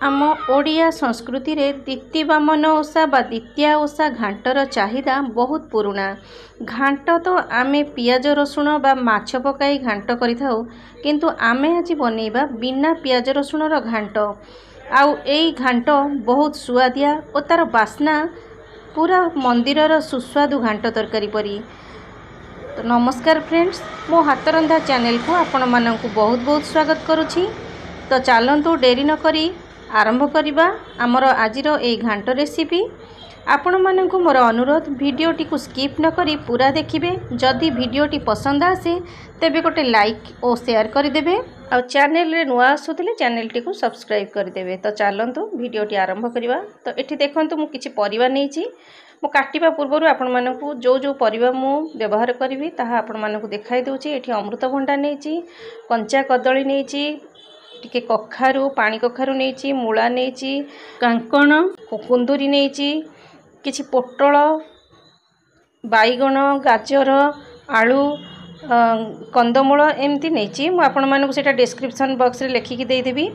आम ओडिया संस्कृति रे दीप्तिवामन ओषा बा द्वितीया ओषा घाटर चाहिदा बहुत पुराना। घाट तो आमे पियाज रसुण बा माछ पकाई घाट करिथाउ, किंतु आमे आज बनेइबा बिना पियाज रसुण रो घाट। आउ एई घाट बहुत सुआदिया और तार बास्ना पूरा मंदिर रो सुस्वादु घाट तरकारी परी। तो नमस्कार फ्रेंड्स, मो हाथ रंधा चैनल को आपण मानकु बहुत बहुत स्वागत करुछि। तो चलंतु डेरी न करी आरंभ करिबा आमर आजिर ए घाट रेसिपी। आपण मानकु मोर अनुरोध, वीडियोटी को स्किप न करी पूरा देखिबे। जदि वीडियोटी पसंद आसे तेबे गोटे लाइक और शेयर करदेवे और चैनल रे नुआ आसुतले चैनलटी को सब्सक्राइब करदेवे। तो चलंतु वीडियोटी आरंभ करिबा। तो एठी देखंतु मु किछि परिबा नेइछि। मु काटिबा पूर्वरु आपण मानकु जो जो परिबा मु व्यवहार करिवि ताहा आपण मानकु देखाइ दोछि। एठी अमृतभंडा नेइछि, कंचा कदली नेइछि, टिके कखारु पानी कखारु नेइछि, मूला नेइछि, कांकण कुंदुरी नेइछि, किछि पोटल, बाईगण, गाजर, आलू, कंदमूल एमती नेइछि। मु आपण मानकु सेटा डिस्क्रिप्शन बॉक्स रे लेखिकि देइ देबी।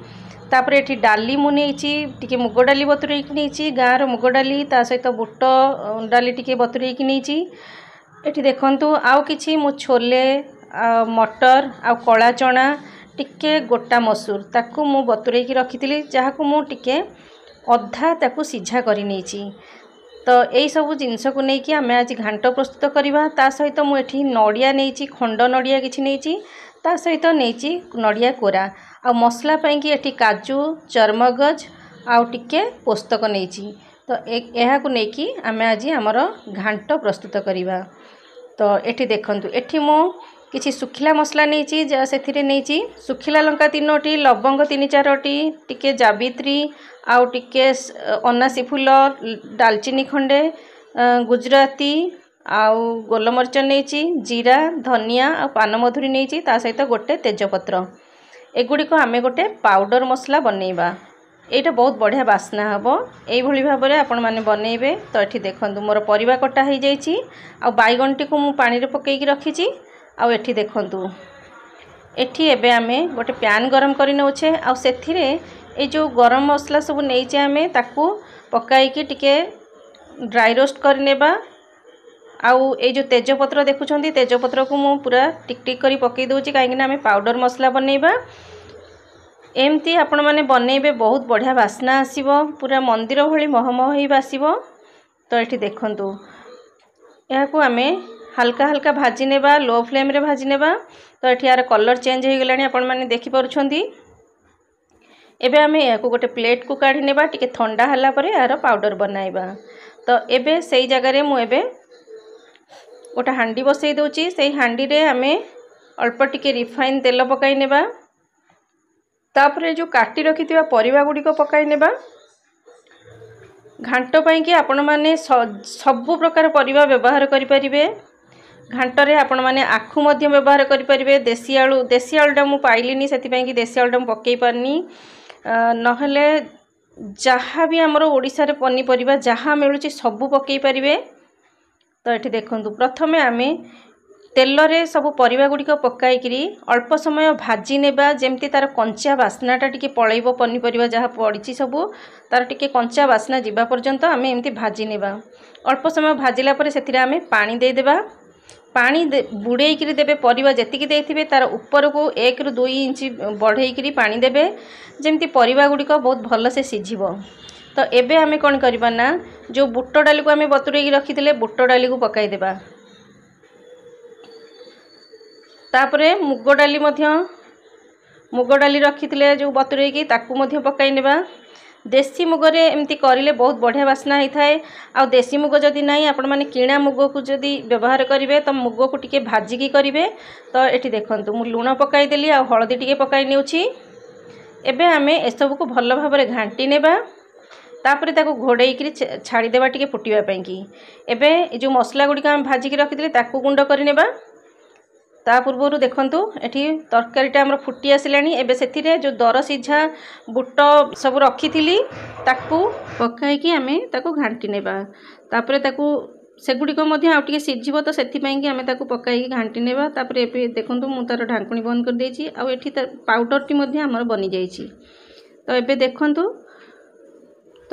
तापर एठी डाली मु नेइछि, टिके मुग डाली बतुरेइकि नेइछि, गाँर मुग डाली ता सहित बुट डाली टिके बतुरेइकि नेइछि। एठी देखंतु आउ किछि मु छोले, मटर आ कला चना, टिके गोटा मसूर ताकू मु बतुरेइकि रखिथिली, जहाकू मु टिके अधा ताकू सिझा करि नेइछि। तो एई सब जिनस को नेइकि आमे आज घांट प्रस्तुत करिबा। ता सहित मु एठी नडिया नेइछि, खंड नडिया किछि नेइछि, ता सहित नेइछि नडिया कोरा। आ मसला पई कि एठी काजू, चरमगज आ टिके पोस्तक नेइछि। तो एहा को नेइकि आमे आज हमर घांट प्रस्तुत करिबा। तो एठी देखंतु, एठी मु किछि सुखिला मसला नेइछि, जा सेथिरे नेइछि सुखिला लंका 3टी, लवंग 3-4टी, टिके जावित्री आउ टिके अनासी फूल, दालचीनी खंडे, गुजराती आउ गोलमरिच नेइछि, जीरा, धनिया आ पानमधुरी नेइछि, ता सहित गोटे तेजपत्र। एगुडी को आमे गोटे पाउडर मसला बनेइबा। एटा बहुत बढ़िया बास्ना हबो। एई भली भाबरे आपण माने बनेइबे। तो एठी देखंतु मोर परिबा कटा हे जाइछि आ बाईगणटी को मु पानी रे पकेइकि रखिछि। आ एठी देखंतु, एठी एबे आमे गोटे पैन गरम करि नउछे आ सेथिरे ए जो गरम मसला सब नेइछे आमे ताकू पकाइकि टिके ड्राई रोस्ट कर नेबा। आउ ए जो तेजपत्र देखुछंती, तेजपत्र को मु पूरा टिक टिक करी पकेइ दोछि, काहेकि ना आमे पाउडर मसला बनेइबा। एमती आपण माने बनेइबे, बहुत बढ़िया बास्ना आसीबो, पूरा मंदिर भली महमह ही बासीबो। तो एठी देखंतु, एहा को आमे हल्का हल्का भाजी नेबा, लो फ्लेम रे भाजी नेबा। तो एठी यार कलर चेंज हो गलानी, आपण माने देखि परुछंती। एबे आमे या को गोटे प्लेट को काढी नेबा, टिके ठंडा हला परे यार पाउडर बनाइबा। तो एबे सेई जगह रे मु एबे गोटे हांडी बसई दोछि। सेई हांडी रे आमे अल्प टिके रिफाइन तेल पकाई नेबा। तापरे जो काटी रखिथिबा परिबा गुडी को पकाई नेबा। घांट पई कि आपण माने सब प्रकार परिबा व्यवहार करि परिबे। घांटरे आपण माने आखु मध्य व्यवहार करि परिबे। देसी आलुटा मु पाइलिनी, सेति पई कि देसी आलुटा मु पकेइ पारनी। नहले जहाँ भी हमरो ओडिसा रे पनी परिबा जहाँ मिलुची सब पकेइ परिबे। तो एठी देखंतु, प्रथमे आमे तेल रे सब परिबा गुडी को पकाई करी अल्प समय भाजी नेबा, जेमती तार कंचा बास्नाटा टिके पळैबो। पनी परिबा जहाँ पड़िची सब तार टिके कंचा बास्ना जिबा पर्यंत आमे एमती भाजी नेबा। अल्प समय भाजिला परे सेतिरे आमे पानी दे देबा। पानी बुड़ेई करी देबे। परिबा जेतिकी देथिबे तार ऊपर को 1 ରୁ 2 इंच बढ़ेई करी पानी देबे, जेमती परिबा गुडी को बहुत भल से सिझिबो। तो एबे आमे कोन करबा ना, जो बुट डाली को आमे बतुरेई रखिथिले बुट डाली को पकाई देबा। तापरे मुग डाली रखिथिले जो बतुरेई ताकू मध्य पकाई नेबा। देसी मुगरे एमती करिले बहुत बढ़िया बास्ना ही थाए। आ देसी मुग जदि नाही, आपण माने किणा मुग को जदि व्यवहार करिवे तो मुग को टिके भाजिकी करिवे। तो एठी देखंतु, मु लूण पकाई देली आ हळदी टिके पकाई नेउछि। एबे आमे ए सब को भल भाबरे घांटी नेबा। तापरे ताको घोड़ेई करी छाड़ी देबा टिके फुटिबा पई कि। एबे ए जो मसला गुडी का हम भाजिकी रखिथिले ताकू गुंड करि नेबा। ता पूर्वरु देखंतु, एठी तरकारीटा हमर फुटी आसिलानी। एबे सेथिरे जो दर सिझा बुट सब रखिथिली ताकू पकाई कि आमे ताकू घांटी नेबा। तापरे ताकू सेगुडी को मध्य आउटिके सिझिबो, तो सेथि पई कि आमे ताकू पकाई घांटी नेबा। तापरे एबे देखंतु, मु तार ढांकुणी बंद कर देछि। आ एठी पाउडर टी मध्य हमर बनि जाइछि। तो एबे देखंतु,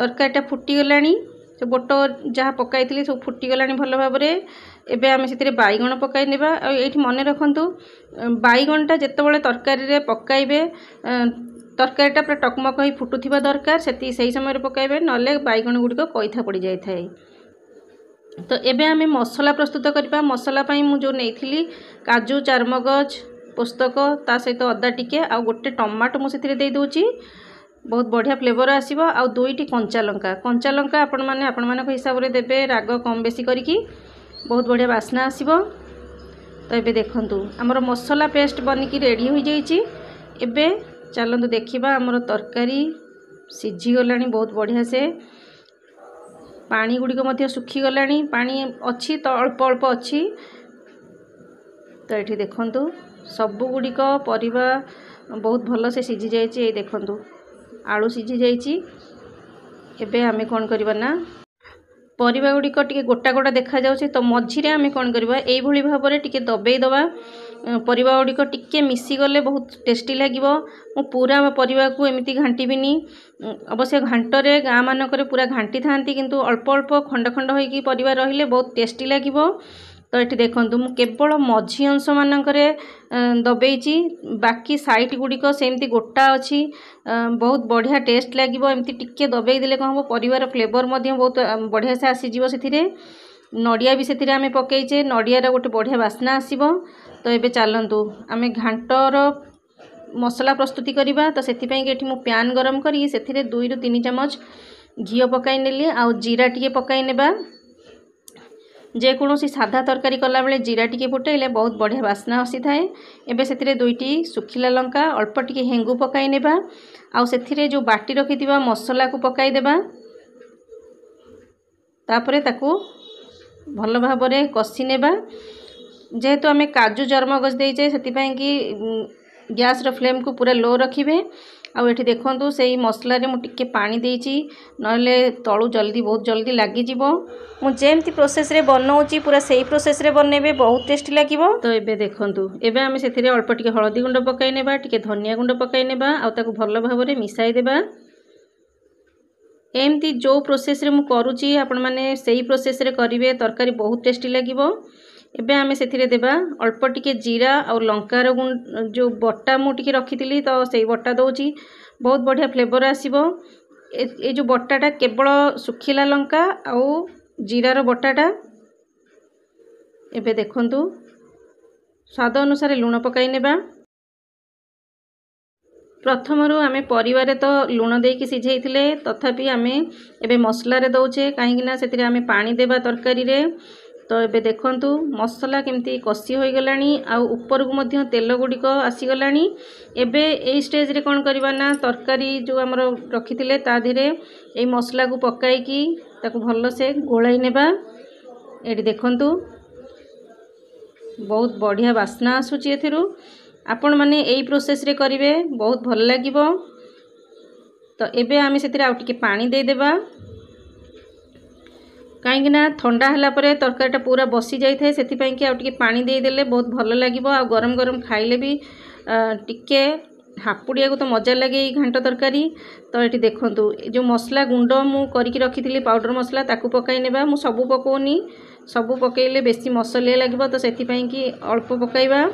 तरकारीटा फुटीगलानी से बोट जहाँ पकाई सब फुटीगलानी भल भाव में। एबे आमे से बैगण पकाई नेबा। ये मन रखु बैगणटा जितेबाला तरकारी पकाइबे तरकारीटा पूरा टकमक ही फुटुवा दरकार से समय पकाइबे नले बैगण गुड़िक कईथा पड़ जाए। तो एबे आमे मसला प्रस्तुत करबा। मसला पाई मु जो नेइथिली काजू चारमगज पोस्तक ता सहित अदा टिके आ गोटे टमाटो मु सेथिरे दे दोची बहुत बढ़िया फ्लेवर आसीबो। आ दुईटी कंचा लंका आपण माने हिसाब रे देबे राग कम बेसी करिकी बहुत बढ़िया बास्ना आसीबो। तो एबे देखंतु हमर मसला पेस्ट बनिकी रेडी हो जाइछि। एबे चलंतु देखिबा हमर तरकारी सिझी गलानी बहुत बढ़िया से। पानी गुड़िक मध्य सुखी गलानी पानी अच्छी तो अल्प अल्प अच्छी। तो ये देखंतु सबु गुड़िक परिबा बहुत भल से सिझी जाइए। देखंतु आलू सिझी जाइए। एबे आमे कौन करबा ना परिबा गुड़िक टिके गोटा गोटा देखा जाउछि तो मझिरे आमे कौन करबा एई भली भाव रे टिके दबेई दबा। परिबा गुड़िक टिके मिसी गले बहुत टेस्टी लागिबो। मु पूरा परिबा को एमिति घांटीबिनी। अवश्य घांटरे गाँ मानकरे पूरा घांटी थांती किंतु अल्प अल्प खंड खंड होइकी परिबा रहिले बहुत टेस्टी लागिबो। तो ये देखंतु मु केवल मझी अंश मानकरे दबेइची बाकी साइड गुड़िक सेमती गोटा अच्छी बहुत बढ़िया टेस्ट लागिबो। एमती टिके दबेई देले कौन हम परिवार फ्लेवर मध्य बहुत बढ़िया से आसीजिवो। सेथिरे नड़िया भी सेथिरे आमे पकेइचे नड़ियार गोटे बढ़िया बास्ना आसीबो। तो एबे चलंतु आमे घांटर मसला प्रस्तुति करिबा। तो सेथिपई के एठी मु प्यान गरम करी सेथिरे 2 ରୁ 3 चमच घी पकाई नेली आ जीरा टिके पकाई नेबा। जे कोनोसी साधा तरकारी कला बेले जीरा टिके फुटाइले बहुत बढ़िया बास्ना आसी थाए। एबे सेथिरे 2टी सुखिला लंका अल्प टिके हेंगु पकाई नेबा आ सेथिरे जो बाटी रखिथिबा मसला को पकाई देबा। तापरे ताकू भल भाव रे कसी नेबा। जेहेतु आमे काजू चरमगज देइचे सेतिपई कि गैस रो फ्लेम को पूरा लो रखिबे। आ एठी देखंतु सेही मसला रे मु टिके पानी देइची नले तळु जल्दी बहुत जल्दी लागी जिवो। मु जेमती प्रोसेस रे बनौची पूरा सेही प्रोसेस रे बनेबे बहुत टेस्टी लागिवो। तो एबे देखंतु एबे आमे सेथिरे अल्प टिके हळदी गुंड पकाई नेबा टिके धनिया गुंड पकाई नेबा आ ताकू भल भाव रे मिसाई देबा। एमती जो प्रोसेस रे मु करूची आपण माने सेही प्रोसेस रे करिवे तरकारी बहुत टेस्टी लागिवो। एबे आमे सेथिरे देबा अल्प टिके जीरा और लंकार जो बटा मु टिके रखिथिली तो सेही बटा दोची बहुत बढ़िया फ्लेवर आसीबो। ए जो बटाटा केवल सुखिला लंका आउ जीरार बटाटा। एबे देखंतु स्वाद अनुसार लूण पकाई नेबा। प्रथमरु आमे परिवारे तो लूण देकी सिझेइथिले तथापि आमे एबे मसला रे दउचे काहेकि ना सेतिरे आमे पानी देबा तरकारी रे। तो एबे देखंतु मसला केमती कसी होई गलानी आ ऊपर को मध्य तेल गुड़िक आसी गलानी। एबे ए स्टेज रे कोन करबा ना तरकारी जो हमर रखिथिले ता धीरे ए मसला को पकाई की ताकू भल से गोलाई नेबा। एडी देखंतु बहुत बढ़िया बास्ना आसुची एथिरु। आपण माने एई प्रोसेस रे करिवे बहुत भल लागिवो। तो एबे आमे सेतिरे आ टिके पानी दे देबा कहीं ना ठंडा हला परे तरकारीटा पूरा बसी जाई थाए सेतिपई कि आ टिके पानी दे देले बहुत भल लागिवो। आ गरम गरम खाइले भी टिके हापुड़िया को तो मजा लगे घांट तरकारी। तो ये देखंतु जो मसला गुंड मु करके रखी पाउडर मसला ताकू पकाई नेबा। मु सबू पकोनी सबू पकईले बेसी मसलिया लगे तो सेतिपई कि अल्प पकाइबा।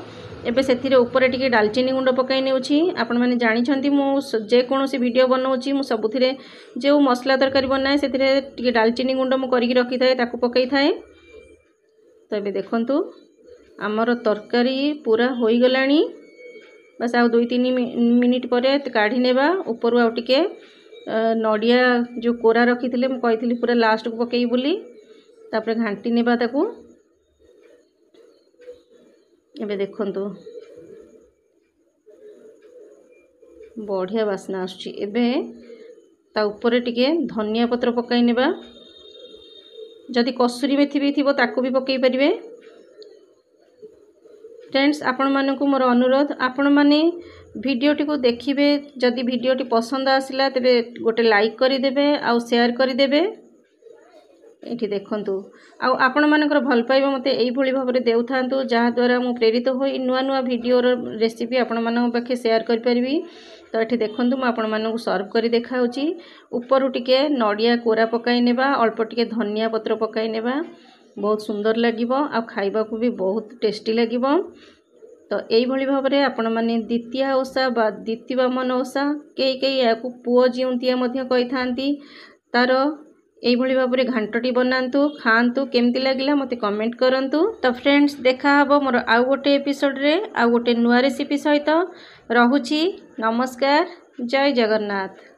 एबे सेथिरे ऊपर टिके दालचीनी गुंड पकाई नेउछि। आपण माने जानिछंती मु जे कोनोसी वीडियो बनौछि मु सबुथिरे जो मसला तरकारी बनाए सेथिरे टिके दालचीनी गुंड मु करके रखी थाए ताकू पकई थाए। तो एबे देखंतु हमर तरकारी पूरा होई गलानी। बस आ 2-3 मिनिट पर काढ़ी नेबा। ऊपर आ टिके नड़िया जो कोरा रखी थिले मु कहिथिली पूरा लास्ट को पकई बोली तापर घांटी नेबा ताकू। एबे देखंतु बढ़िया बास्ना आसुची। एबे ता ऊपर टिके धनिया पत्र पकाई नेबा। जदि कसूरी मेथी भी थिबो ताकू भी पकई परिबे। फ्रेंड्स आपण मानकु मोर अनुरोध आपण माने वीडियोटी को देखिबे। जदि वीडियोटी पसंद आसिला तेबे गोटे लाइक करि देबे आ शेयर करि देबे। ये देखंतु आपण मानकर भल पाइबा मते एई भली भाबरे देउथांतु जहा द्वारा मु प्रेरित होई नुआ नुआ वीडियो रो रेसिपी आपण मानक पाखे शेयर कर परबी। तो ये देखंतु मु आपण मानक सर्व करी देखाउची ऊपर टिके नडिया कोरा पकाई नेबा अल्प टिके धनिया पत्र पकाई नेबा बहुत सुंदर लागिबो आ खाइबा को भी बहुत टेस्टी लागिबो। तो यही भाव में आपण मैंने द्वितीया ओषा बा द्वितीयवामन ओषा कई या पुओ जीउंतिया कही था तार यही भाव में घांटटी बनातु खातु केमती लगे मत कमेंट करंतु। तो फ्रेंड्स देखा हबो मोर आउ गोटे एपिसोड रे आउ गोटे नुआ रेसिपी सहित रहुची। नमस्कार, जय जगन्नाथ।